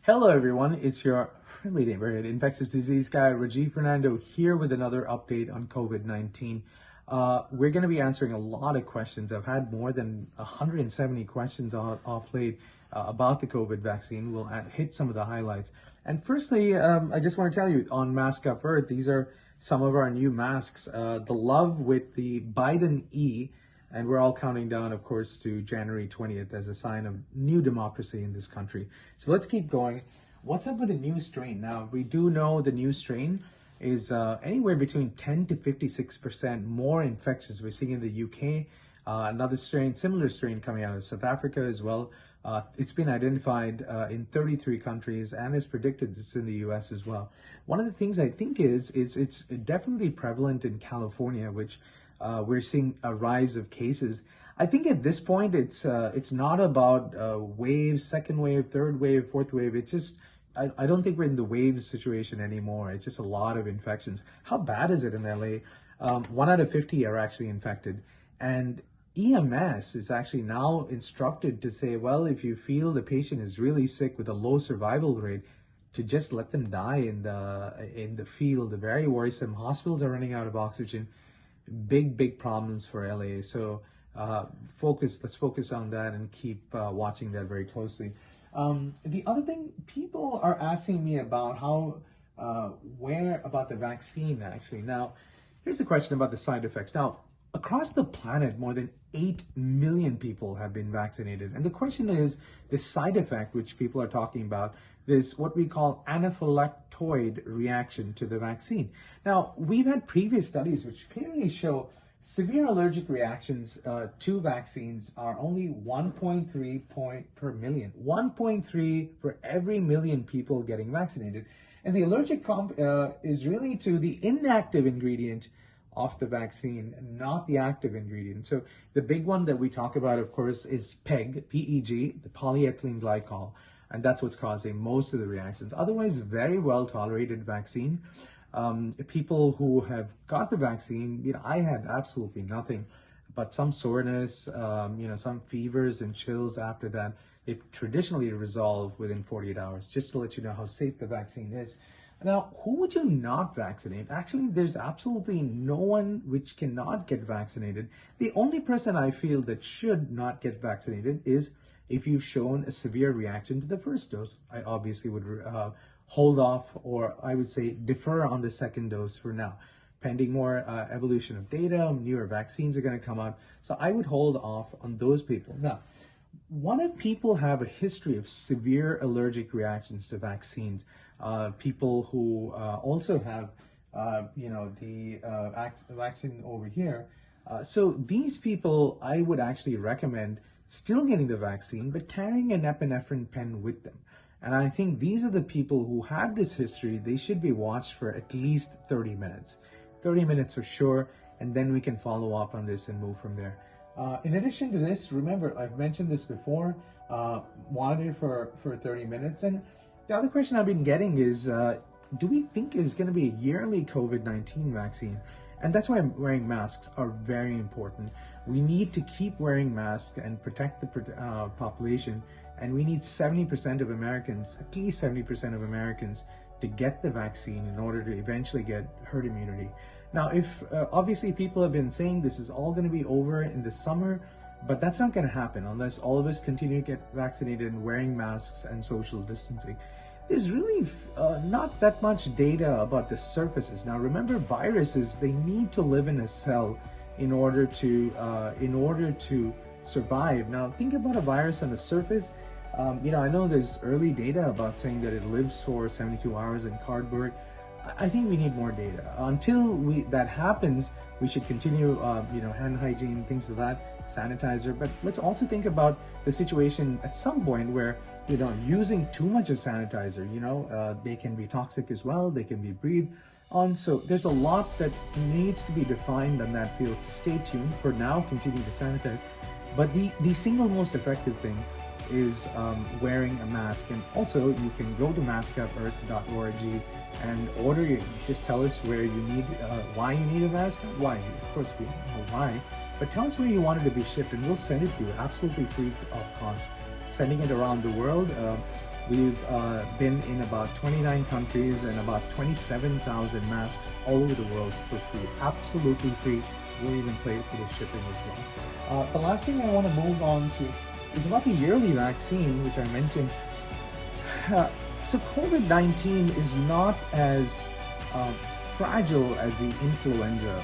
Hello everyone, it's your friendly neighborhood infectious disease guy, Rajeev Fernando, here with another update on COVID-19. We're going to be answering a lot of questions. I've had more than 170 questions off late about the COVID vaccine. We'll hit some of the highlights. And firstly, I just want to tell you on Mask Up Earth, these are some of our new masks. The love with the Biden E, and we're all counting down, of course, to January 20th as a sign of new democracy in this country. So let's keep going. What's up with the new strain? Now, we do know the new strain is anywhere between 10 to 56% more infectious. We're seeing in the UK, another strain, similar strain coming out of South Africa as well. It's been identified in 33 countries and is predicted it's in the US as well. One of the things I think is it's definitely prevalent in California, which we're seeing a rise of cases. I think at this point, it's not about waves, second wave, third wave, fourth wave. It's just, I don't think we're in the waves situation anymore. It's just a lot of infections. How bad is it in LA? 1 out of 50 are actually infected. And EMS is actually now instructed to say, well, if you feel the patient is really sick with a low survival rate, to just let them die in the field. Very worrisome. Hospitals are running out of oxygen. Big problems for LA. So let's focus on that and keep watching that very closely. The other thing, people are asking me about about the vaccine actually. Now, here's a question about the side effects. Now, across the planet, more than 8 million people have been vaccinated. And the question is, the side effect, which people are talking about, is what we call anaphylactoid reaction to the vaccine. Now, we've had previous studies which clearly show severe allergic reactions to vaccines are only 1.3 point per million. 1.3 for every million people getting vaccinated. And the allergic is really to the inactive ingredient of the vaccine, not the active ingredient. So the big one that we talk about, of course, is PEG, P-E-G, the polyethylene glycol, and that's what's causing most of the reactions. Otherwise, very well tolerated vaccine. People who have got the vaccine, I had absolutely nothing, but some soreness, some fevers and chills after that. They traditionally resolve within 48 hours, just to let you know how safe the vaccine is. Now, who would you not vaccinate? Actually, there's absolutely no one which cannot get vaccinated. The only person I feel that should not get vaccinated is if you've shown a severe reaction to the first dose. I obviously would hold off, or I would say defer on the second dose for now. Pending more evolution of data, newer vaccines are going to come out. So I would hold off on those people. Now, what if people have a history of severe allergic reactions to vaccines? People who also have, the vaccine over here. So these people, I would actually recommend still getting the vaccine, but carrying an epinephrine pen with them. And I think these are the people who have this history. They should be watched for at least 30 minutes. 30 minutes for sure, and then we can follow up on this and move from there. In addition to this, remember, I've mentioned this before, monitor for 30 minutes. And the other question I've been getting is, do we think it's going to be a yearly COVID-19 vaccine? And that's why wearing masks are very important. We need to keep wearing masks and protect the population. And we need 70% of Americans, at least 70% of Americans, to get the vaccine in order to eventually get herd immunity. Now, if obviously people have been saying this is all going to be over in the summer, but that's not going to happen unless all of us continue to get vaccinated and wearing masks and social distancing. There's really not that much data about the surfaces. Now, remember, viruses, they need to live in a cell in order to survive. Now, think about a virus on the surface. I know there's early data about saying that it lives for 72 hours in cardboard. I think we need more data. Until that happens, we should continue, hand hygiene, things like that, sanitizer. But let's also think about the situation at some point where, using too much of sanitizer, they can be toxic as well. They can be breathed on. So there's a lot that needs to be defined on that field. So stay tuned. For now, continue to sanitize. But the single most effective thing is wearing a mask. And also you can go to maskupearth.org and order it. Just tell us where you need, why you need a mask. Why, of course we know why, but tell us where you want it to be shipped and we'll send it to you absolutely free of cost. Sending it around the world, We've been in about 29 countries and about 27,000 masks all over the world for free, absolutely free. We'll even pay for the shipping as well. The last thing I want to move on to is about the yearly vaccine, which I mentioned. So COVID-19 is not as fragile as the influenza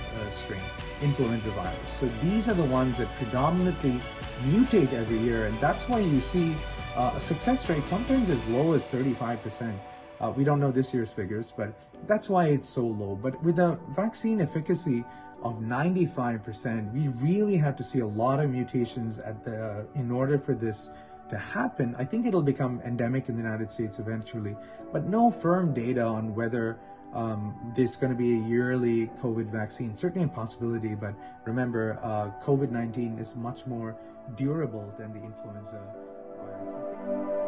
virus. So these are the ones that predominantly mutate every year, and that's why you see a success rate sometimes as low as 35%. We don't know this year's figures, but that's why it's so low. But with a vaccine efficacy of 95%, we really have to see a lot of mutations in order for this to happen. I think it'll become endemic in the United States eventually, but no firm data on whether there's going to be a yearly COVID vaccine. Certainly a possibility, but remember, COVID-19 is much more durable than the influenza virus.